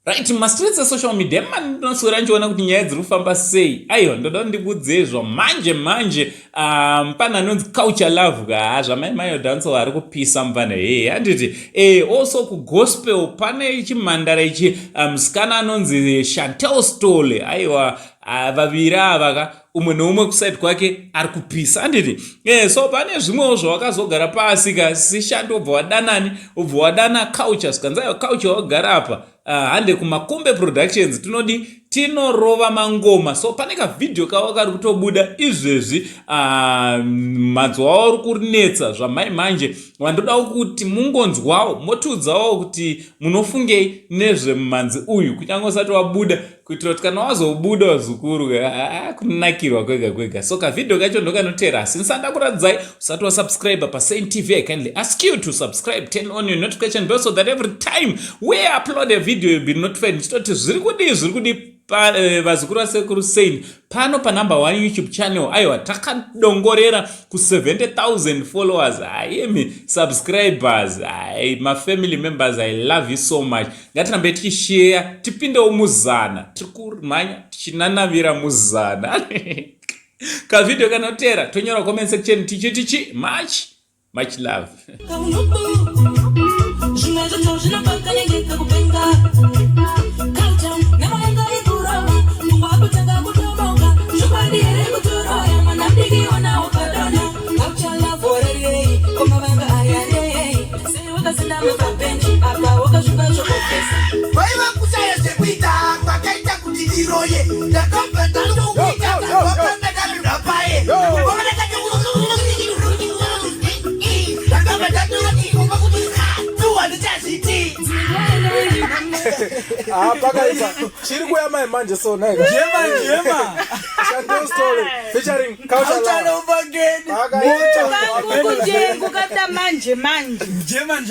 Right, mastreets social media man noswera nchiona kuti nyaya dziri kufamba sei. Aiwa ndoda ndikudzezva manje pana nonzi culture love ka zvamai dance ari kupisa mvana handiti also ku gospel pane chimhandara ichi musikana anonzi Chantel Sithole. Aiwa vaviri ava ka umwe neumwe kuside kwake ari kupisa handiti so pane zvimwewo zvawakazogara pasi ka sishando ubva wadanani ubva wadana culture sikanzayo culture wagara apa hande kuMakumbe productions tinorova mangoma. So pane ka video kawo kari kutobuda izvezvi madzo wawo uri kurinetsa zvamai manje wandoda kuti mungonzwawo motiudzawo kuti munofungei nezvemumanzi uyu kunyange usati wabuda kuitira kuti kana wazobuda wazukuru kunakirwa kwega. So ka video kacho ndokanotera asi ndisanda kuradzai usati wasubscribe paSaint TV. I kindly ask you to subscribe, turn on your notification bell so that every time we upload a video you'll be notified. Ndichitoti zviri kudi vazukuru vasekuru Saint pano pa number 1 YouTube channel. Aiwa takadongorera ku 70,000 followers. Aimi subscribers, my family members, I love you so much. Ngatirambe tichishare tipinde muzana tirikumhanya tichinanavira muzana. Ka video kanotera tonyora comment section tichi much love. Pakaipa chiri kuyama manje so naika Jema Chantel Sithole featuring culture love Jema